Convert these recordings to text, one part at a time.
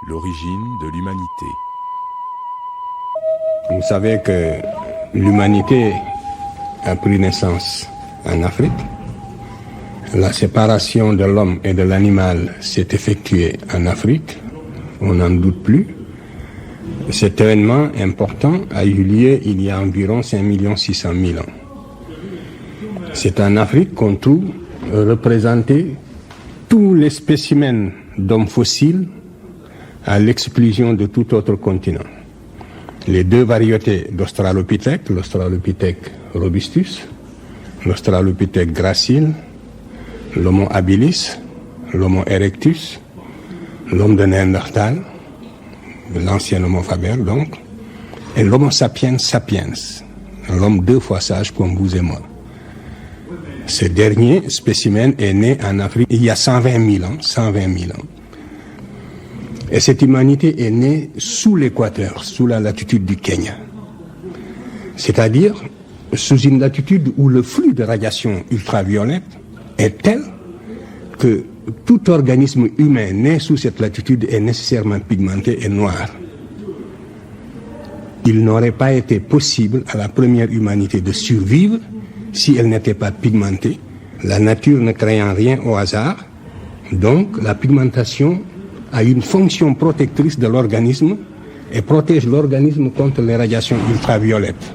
L'origine de l'humanité. Vous savez que l'humanité a pris naissance en Afrique. La séparation de l'homme et de l'animal s'est effectuée en Afrique, on n'en doute plus. Cet événement important a eu lieu il y a environ 5 600 000 ans. C'est en Afrique qu'on trouve représentés tous les spécimens d'hommes fossiles à l'exclusion de tout autre continent. Les deux variétés d'Australopithèque, l'Australopithèque robustus, l'Australopithèque gracile, l'Homo habilis, l'Homo erectus, l'homme de Néandertal, l'ancien Homo faber donc, et l'Homo sapiens sapiens, l'homme 2 fois sage comme vous et moi. Ce dernier spécimen est né en Afrique il y a 120 000 ans. Et cette humanité est née sous l'équateur, sous la latitude du Kenya. C'est-à-dire sous une latitude où le flux de radiation ultraviolette est tel que tout organisme humain né sous cette latitude est nécessairement pigmenté et noir. Il n'aurait pas été possible à la première humanité de survivre si elle n'était pas pigmentée, la nature ne créant rien au hasard. Donc la pigmentation a une fonction protectrice de l'organisme et protège l'organisme contre les radiations ultraviolettes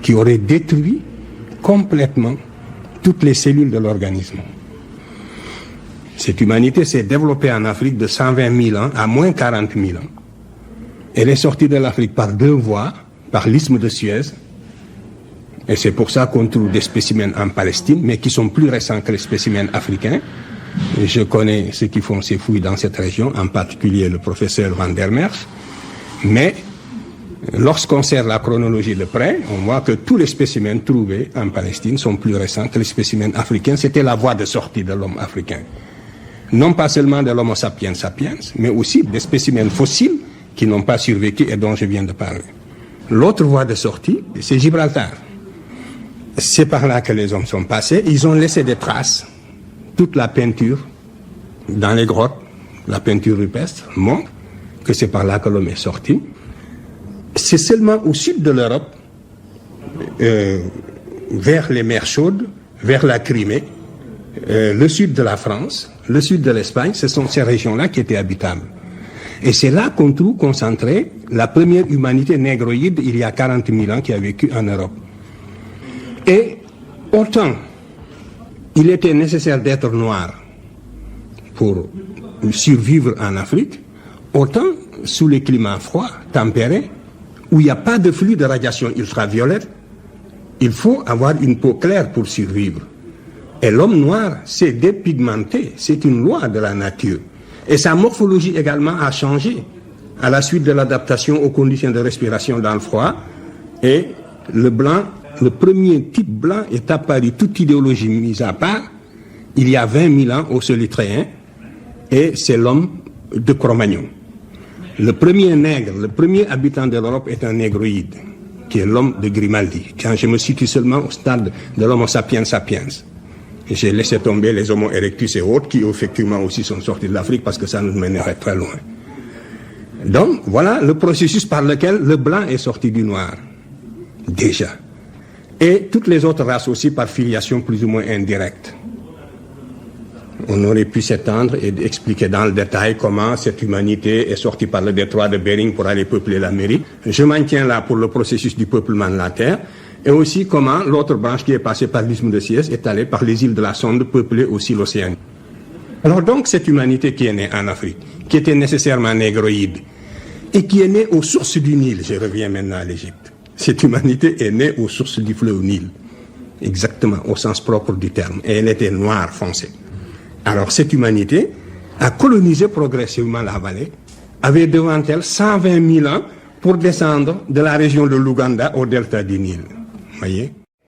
qui auraient détruit complètement toutes les cellules de l'organisme. Cette humanité s'est développée en Afrique de 120 000 ans à moins 40 000 ans. Elle est sortie de l'Afrique par 2 voies, par l'isthme de Suez, et c'est pour ça qu'on trouve des spécimens en Palestine, mais qui sont plus récents que les spécimens africains. Et je connais ceux qui font ces fouilles dans cette région, en particulier le professeur Van der Merch. Mais lorsqu'on sert la chronologie de près, on voit que tous les spécimens trouvés en Palestine sont plus récents que les spécimens africains. C'était la voie de sortie de l'homme africain. Non pas seulement de l'Homo sapiens sapiens, mais aussi des spécimens fossiles qui n'ont pas survécu et dont je viens de parler. L'autre voie de sortie, c'est Gibraltar. C'est par là que les hommes sont passés. Ils ont laissé des traces. Toute la peinture dans les grottes, la peinture rupestre, montre que c'est par là que l'homme est sorti. C'est seulement au sud de l'Europe, vers les mers chaudes, vers la Crimée, le sud de la France, le sud de l'Espagne, ce sont ces régions-là qui étaient habitables. Et c'est là qu'on trouve concentrée la première humanité négroïde il y a 40 000 ans qui a vécu en Europe. Et autant il était nécessaire d'être noir pour survivre en Afrique, autant sous les climats froids, tempérés, où il n'y a pas de flux de radiation ultraviolette, il faut avoir une peau claire pour survivre. Et l'homme noir s'est dépigmenté, c'est une loi de la nature. Et sa morphologie également a changé à la suite de l'adaptation aux conditions de respiration dans le froid. Et le blanc, le premier type blanc est apparu, toute idéologie mise à part, il y a 20 000 ans au Solitréen, et c'est l'homme de Cro-Magnon. Le premier nègre, le premier habitant de l'Europe est un négroïde, qui est l'homme de Grimaldi. Quand je me situe seulement au stade de l'Homo sapiens sapiens, j'ai laissé tomber les Homo erectus et autres, qui effectivement aussi sont sortis de l'Afrique, parce que ça nous mènerait très loin. Donc, voilà le processus par lequel le blanc est sorti du noir, déjà. Et toutes les autres races aussi par filiation plus ou moins indirecte. On aurait pu s'étendre et expliquer dans le détail comment cette humanité est sortie par le détroit de Bering pour aller peupler l'Amérique. Je m'en tiens là pour le processus du peuplement de la Terre, et aussi comment l'autre branche qui est passée par l'isthme de Suez est allée par les îles de la Sonde peupler aussi l'océan. Alors donc cette humanité qui est née en Afrique, qui était nécessairement négroïde, et qui est née aux sources du Nil, je reviens maintenant à l'Égypte. Cette humanité est née aux sources du fleuve Nil, exactement au sens propre du terme, et elle était noire foncée. Alors cette humanité a colonisé progressivement la vallée, avait devant elle 120 000 ans pour descendre de la région de l'Ouganda au delta du Nil. Voyez ?